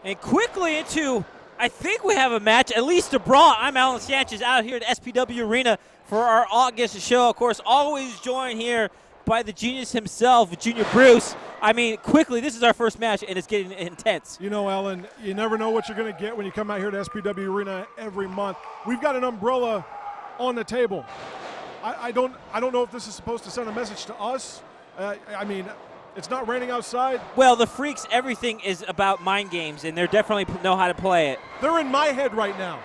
And quickly into, I think we have a match, at least a brawl. I'm Alan Sanchez out here at SPW Arena for our August show. Of course, always joined here by the genius himself, Junior Bruce. I mean, quickly, this is our first match, and it's getting intense. You know, Alan, you never know what you're going to get when you come out here to SPW Arena every month. We've got an umbrella on the table. I don't know if this is supposed to send a message to us. I mean, it's not raining outside. Well, the Freaks, everything is about mind games, and they definitely know how to play it. They're in my head right now.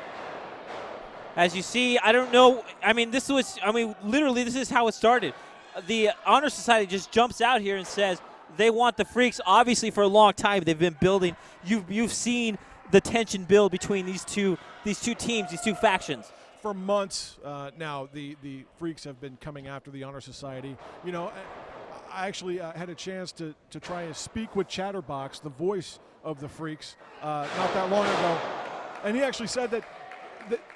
As you see, I don't know. I mean, literally, this is how it started. The Honor Society just jumps out here and says they want the Freaks. Obviously, for a long time, they've been building. You've seen the tension build between these two teams, these two factions. For months now, the Freaks have been coming after the Honor Society. You know, I actually had a chance to try and speak with Chatterbox, the voice of the Freaks, not that long ago. And he actually said that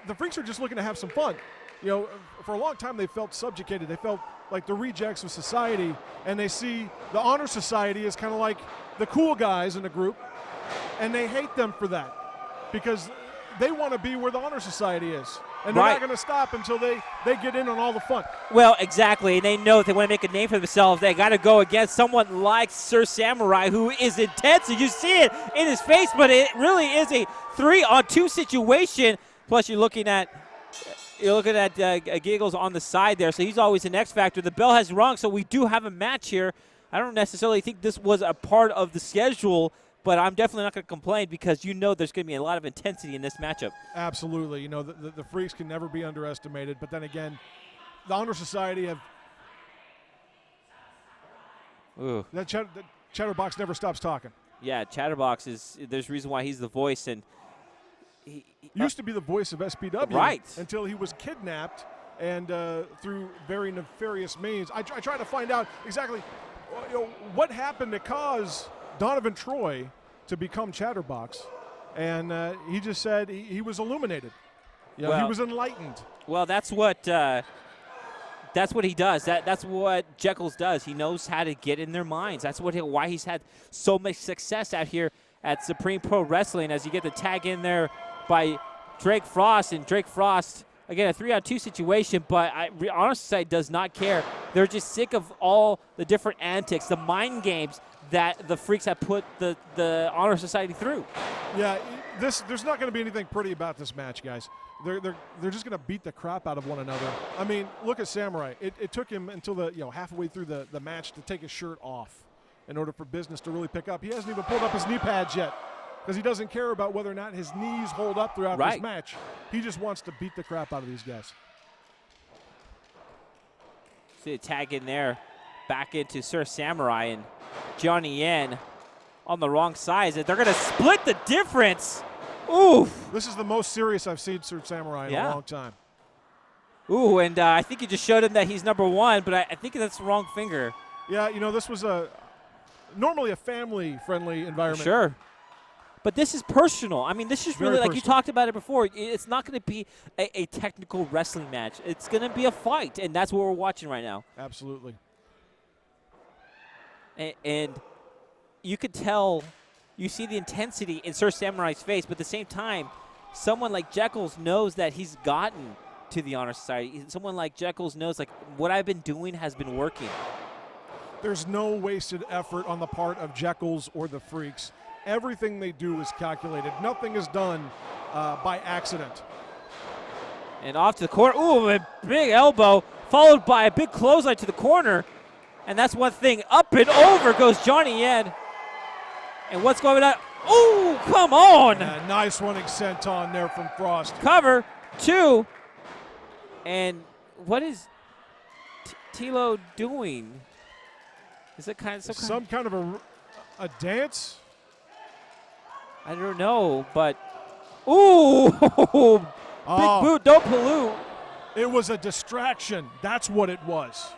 the Freaks are just looking to have some fun. You know, for a long time they felt subjugated. They felt like the rejects of society, and they see the Honor Society as kind of like the cool guys in the group, and they hate them for that because they want to be where the Honor Society is. And they're not going to stop until they get in on all the fun. Well, exactly. And they know if they want to make a name for themselves, they got to go against someone like Sir Samurai, who is intense. And you see it in his face, but it really is a 3-on-2 situation. Plus, you're looking at Giggles on the side there, so he's always an X factor. The bell has rung, so we do have a match here. I don't necessarily think this was a part of the schedule, but I'm definitely not going to complain because you know there's going to be a lot of intensity in this matchup. Absolutely. You know, the Freaks can never be underestimated. But then again, the Honor Society have – that Chatterbox never stops talking. Yeah, Chatterbox there's a reason why he's the voice. And he used to be the voice of SPW. Right. Until he was kidnapped and through very nefarious means. I tried to find out exactly what happened to cause – Donovan Troy to become Chatterbox, and he just said he was illuminated. You know, he was enlightened. Well, that's what he does. That's what Jekyll's does. He knows how to get in their minds. That's why he's had so much success out here at Supreme Pro Wrestling. As you get the tag in there by Drake Frost, and Drake Frost, again, a 3-on-2 situation, but Honor Society does not care. They're just sick of all the different antics, the mind games that the Freaks have put the Honor Society through. Yeah, there's not going to be anything pretty about this match, guys. They're just going to beat the crap out of one another. I mean, look at Samurai. It took him until halfway through the match to take his shirt off in order for business to really pick up. He hasn't even pulled up his knee pads yet because he doesn't care about whether or not his knees hold up throughout this match. He just wants to beat the crap out of these guys. See a tag in there, back into Sir Samurai and Johnny Yen on the wrong side. They're going to split the difference. Ooh. This is the most serious I've seen Sir Samurai in a long time. Ooh, and I think you just showed him that he's number one, but I think that's the wrong finger. Yeah, you know, this was normally a family-friendly environment. Sure. But this is personal. I mean, this is really, like you talked about it before, it's not going to be a technical wrestling match. It's going to be a fight, and that's what we're watching right now. Absolutely. And you could tell, you see the intensity in Sir Samurai's face, but at the same time, someone like Jekyll's knows that he's gotten to the Honor Society. Someone like Jekyll's knows, like, what I've been doing has been working. There's no wasted effort on the part of Jekyll's or the Freaks. Everything they do is calculated. Nothing is done by accident. And off to the corner. Ooh, a big elbow, followed by a big clothesline to the corner. And that's one thing. Up and over goes Johnny Yen. And what's going on? Ooh, come on. Yeah, nice running senton there from Frost. Cover, 2. And what is Tilo doing? Is it some kind of a dance? I don't know, but ooh, big boot, don't pollute. It was a distraction. That's what it was.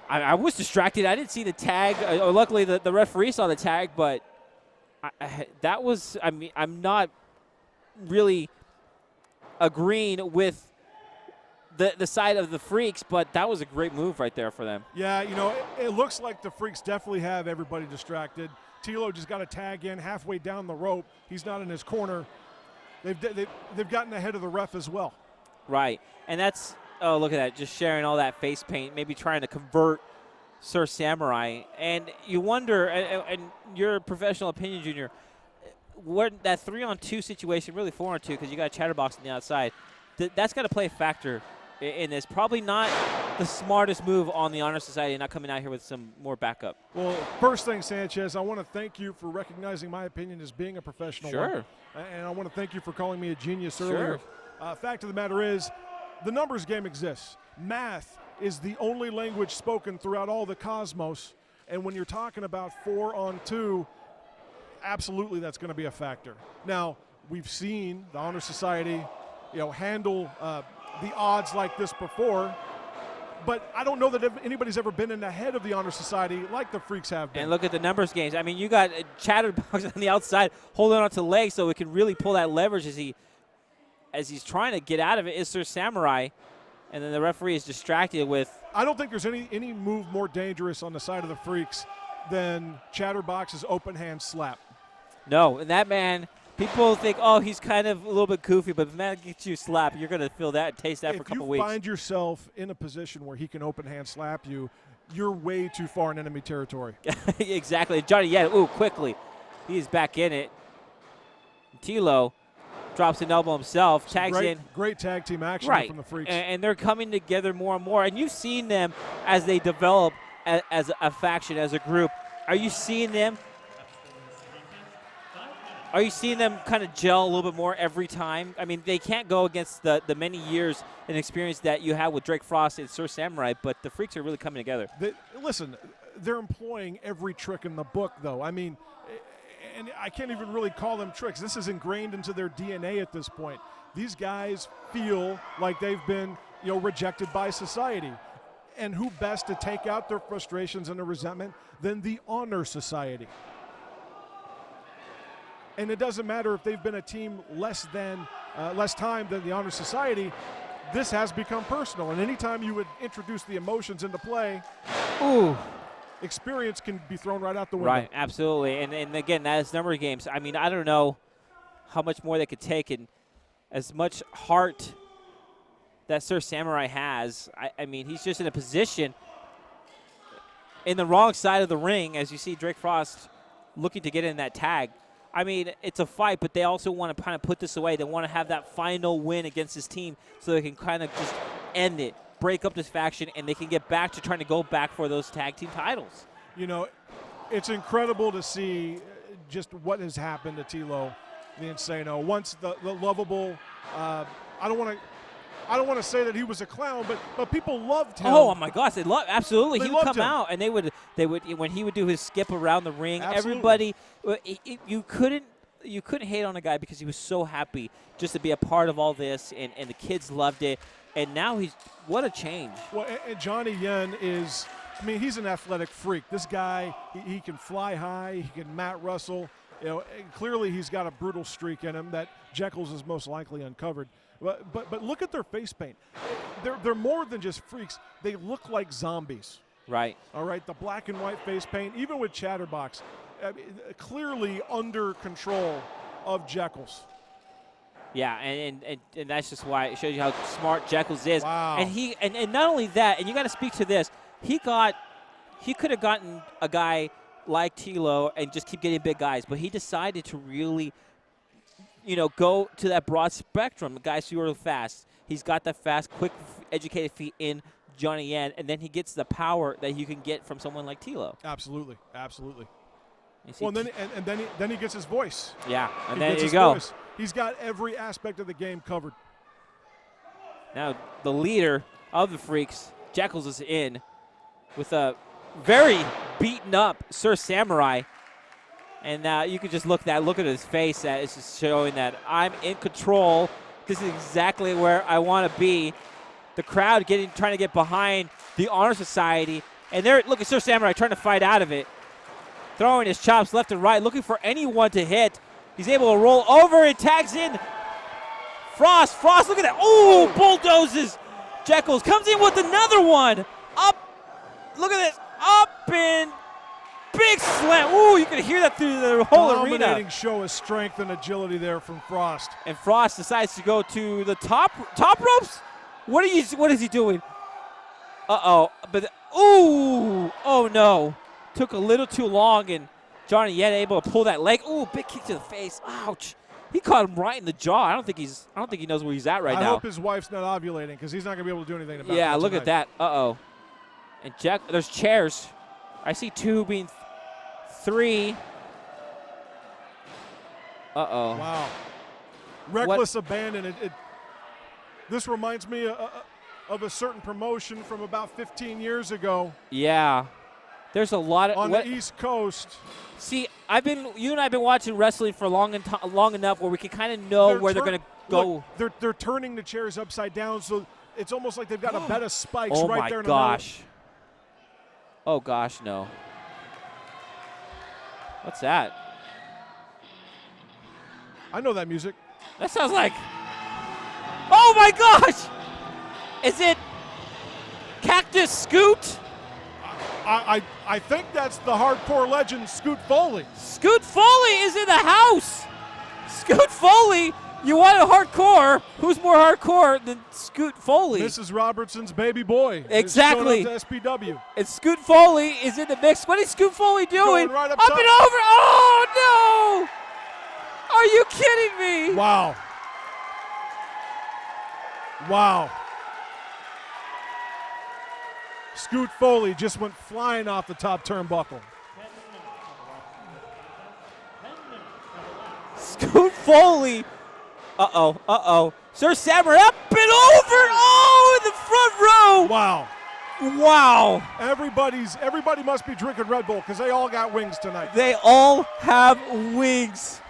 I was distracted. I didn't see the tag. Luckily, the referee saw the tag, but that was, I mean, I'm not really agreeing with the side of the Freaks, but that was a great move right there for them. Yeah, you know, it looks like the Freaks definitely have everybody distracted. Tilo just got a tag in halfway down the rope. He's not in his corner. They've gotten ahead of the ref as well. Right, and that's, oh, look at that, just sharing all that face paint, maybe trying to convert Sir Samurai. And you wonder, and your professional opinion, Junior, what that 3-on-2 situation, really 4-on-2 because you got a chatterbox on the outside, that's got to play a factor in this. Probably not the smartest move on the Honor Society, not coming out here with some more backup. Well, first thing, Sanchez, I want to thank you for recognizing my opinion as being a professional. Sure. And I want to thank you for calling me a genius earlier. Fact of the matter is, the numbers game exists. Math is the only language spoken throughout all the cosmos. And when you're talking about 4-on-2, absolutely that's going to be a factor. Now, we've seen the Honor Society, handle the odds like this before, but I don't know that anybody's ever been in the head of the Honor Society like the Freaks have been. And look at the numbers games. I mean, you got Chatterbox on the outside holding on to the leg so it can really pull that leverage as he's trying to get out of it is Sir Samurai, and then the referee is distracted with. I don't think there's any move more dangerous on the side of the Freaks than Chatterbox's open hand slap. No, and that man, people think, oh, he's kind of a little bit goofy, but if the man gets you a slap, you're going to feel that and taste that for a couple weeks. If you find yourself in a position where he can open hand slap you, you're way too far in enemy territory. Exactly. Johnny Yen, quickly. He's back in it. Tilo drops an elbow himself, tags in. Great tag team action from the Freaks. And they're coming together more and more. And you've seen them as they develop as a faction, as a group. Are you seeing them? Are you seeing them kind of gel a little bit more every time? I mean, they can't go against the many years and experience that you have with Drake Frost and Sir Samurai, but the Freaks are really coming together. Listen, they're employing every trick in the book, though. I mean, and I can't even really call them tricks. This is ingrained into their DNA at this point. These guys feel like they've been, rejected by society. And who best to take out their frustrations and their resentment than the Honor Society? And it doesn't matter if they've been a team less time than the Honor Society. This has become personal. And anytime you would introduce the emotions into play, experience can be thrown right out the window. Right, absolutely. And again, that is number of games. I mean, I don't know how much more they could take, and as much heart that Sir Samurai has, I mean, he's just in a position in the wrong side of the ring, as you see Drake Frost looking to get in that tag. I mean, it's a fight, but they also want to kind of put this away. They want to have that final win against this team so they can kind of just end it, break up this faction, and they can get back to trying to go back for those tag team titles. It's incredible to see just what has happened to Tilo, the Insano. Once the lovable, I don't want to say that he was a clown, but people loved him. Oh my gosh, absolutely. They He would come loved him. out and they would when he would do his skip around the ring. Absolutely. Everybody, you couldn't hate on a guy because he was so happy just to be a part of all this, and the kids loved it. And now what a change. Well, and Johnny Yen he's an athletic freak. This guy, he can fly high, he can mat wrestle. Clearly he's got a brutal streak in him that Jekyll's is most likely uncovered. But look at their face paint. They're more than just freaks. They look like zombies. Right. All right, the black and white face paint, even with Chatterbox, clearly under control of Jekyll's. Yeah, and that's just why it shows you how smart Jekyll's is. Wow. And not only that, and you got to speak to this. He could have gotten a guy like Tilo and just keep getting big guys, but he decided to really, go to that broad spectrum. Guys who are fast. He's got that fast, quick, educated feet in Johnny Yen, and then he gets the power that you can get from someone like Tilo. Absolutely. Well, then he gets his voice. Yeah, and there you go. Voice. He's got every aspect of the game covered. Now the leader of the Freaks, Jekyll's, is in with a very beaten up Sir Samurai. And you can just look at his face. That is just showing that I'm in control. This is exactly where I want to be. The crowd trying to get behind the Honor Society. And look at Sir Samurai trying to fight out of it. Throwing his chops left and right, looking for anyone to hit. He's able to roll over and tags in Frost, look at that. Oh, bulldozes. Jekyll's comes in with another one. Up, look at this. Up and big slam. Ooh, you can hear that through the whole arena. Dominating show of strength and agility there from Frost. And Frost decides to go to the top ropes. What is he doing? Uh-oh. But ooh, oh no. Took a little too long, and Johnny Yen able to pull that leg. Ooh, big kick to the face. Ouch. He caught him right in the jaw. I don't think he knows where he's at right now. I hope his wife's not ovulating because he's not going to be able to do anything about it. Yeah, look at that. Uh-oh. And there's chairs. I see 2 being 3. Uh-oh. Wow. Reckless abandon. This reminds me of a certain promotion from about 15 years ago. Yeah. There's a lot of on the East Coast. See, you and I have been watching wrestling for long enough where we can kind of know where they're going to go. Look, they're turning the chairs upside down, so it's almost like they've got a bed of spikes oh right there my in the middle. gosh. Oh gosh, no. What's that? I know that music. That sounds like. Oh my gosh! Is it Cactus Scoot? I think that's the hardcore legend Scoot Foley. Scoot Foley is in the house. Scoot Foley, you want a hardcore? Who's more hardcore than Scoot Foley? Mrs. Robertson's baby boy. Exactly. To SPW. And Scoot Foley is in the mix. What is Scoot Foley doing? Going right up and top. over. Oh no! Are you kidding me? Wow. Wow. Scoot Foley just went flying off the top turnbuckle. Scoot Foley. Uh-oh. Sir Samurai up and over. Oh, in the front row. Wow. Wow. Everybody must be drinking Red Bull because they all got wings tonight. They all have wings.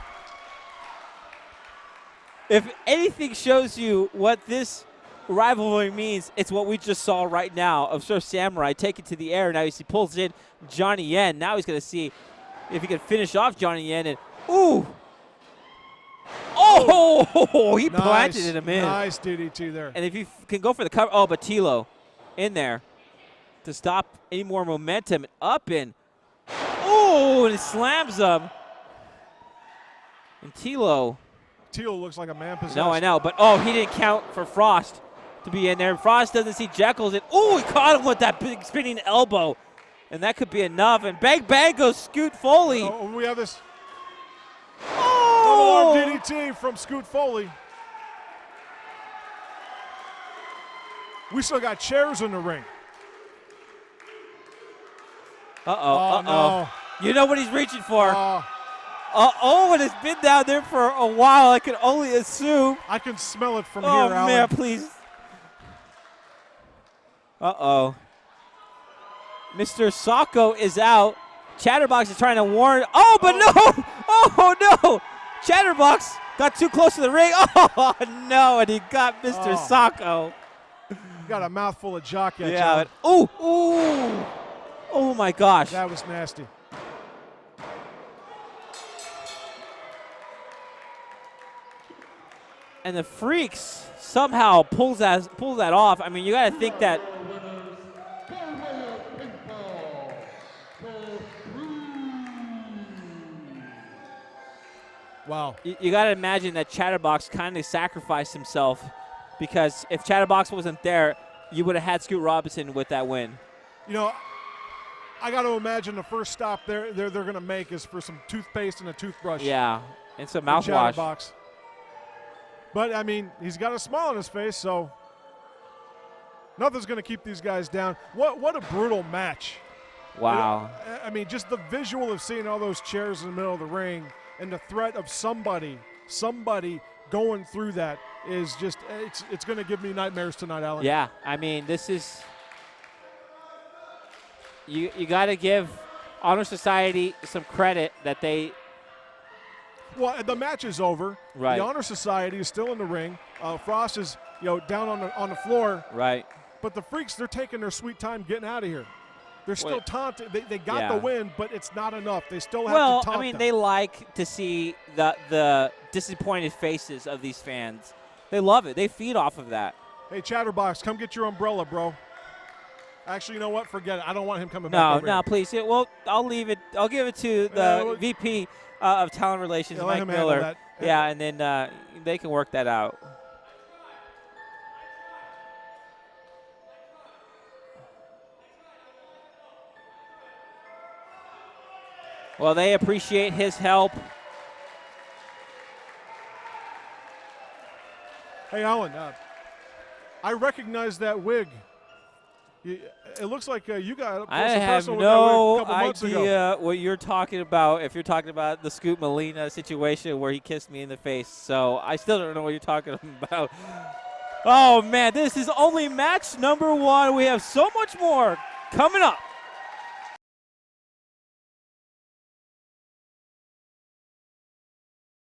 If anything shows you what this rivalry means, it's what we just saw right now of Sir Samurai take it to the air. Now he pulls in Johnny Yen. Now he's going to see if he can finish off Johnny Yen. And ooh. Oh, he planted him in. Nice DDT there. And if you can go for the cover. Oh, but Tilo in there to stop any more momentum. Up and oh, and it slams him. And Tilo looks like a man possessed. No, I know, but he didn't count for Frost to be in there. Frost doesn't see Jekyll's, and he caught him with that big spinning elbow, and that could be enough. And bang goes Scoot Foley. Oh, we have this. Oh! Double arm DDT from Scoot Foley. We still got chairs in the ring. Uh-oh. No. You know what he's reaching for. And it's been down there for a while. I can only assume. I can smell it from here, Oh, Alan. man, please. Uh-oh. Mr. Sacco is out. Chatterbox is trying to warn. Oh, but no. Oh, no. Chatterbox got too close to the ring. Oh, no, and he got Mr. Sacco. Got a mouthful of jock at Yeah. Ooh. Oh, my gosh. That was nasty. And the Freaks somehow pulls that off. I mean, you got to think that. Wow. You got to imagine that Chatterbox kind of sacrificed himself, because if Chatterbox wasn't there, you would have had Scoot Robinson with that win. You know, I got to imagine the first stop they're going to make is for some toothpaste and a toothbrush. Yeah, and some mouthwash. Chatterbox. But, I mean, he's got a smile on his face, so nothing's going to keep these guys down. What a brutal match. Wow. I mean, just the visual of seeing all those chairs in the middle of the ring and the threat of somebody going through that is just, it's going to give me nightmares tonight, Alan. Yeah, I mean, this is, you got to give Honor Society some credit that they. Well, the match is over. Right. The Honor Society is still in the ring. Frost is, down on the floor. Right. But the Freaks, they're taking their sweet time getting out of here. They're still taunting. They got the win, but it's not enough. They still have to taunt them. They like to see the disappointed faces of these fans. They love it. They feed off of that. Hey, Chatterbox, come get your umbrella, bro. Actually, you know what? Forget it. I don't want him coming back No, over no, here. please. Well, I'll leave it. I'll give it to the VP of Talent Relations, Yeah, let Mike him handle Miller. that. Yeah, and then they can work that out. Well, they appreciate his help. Hey, Alan, I recognize that wig. It looks like you got I some have personal with that wig a no couple months ago. idea what you're talking about if you're talking about the Scoot Molina situation where he kissed me in the face. So I still don't know what you're talking about. Oh, man, this is only match number 1. We have so much more coming up.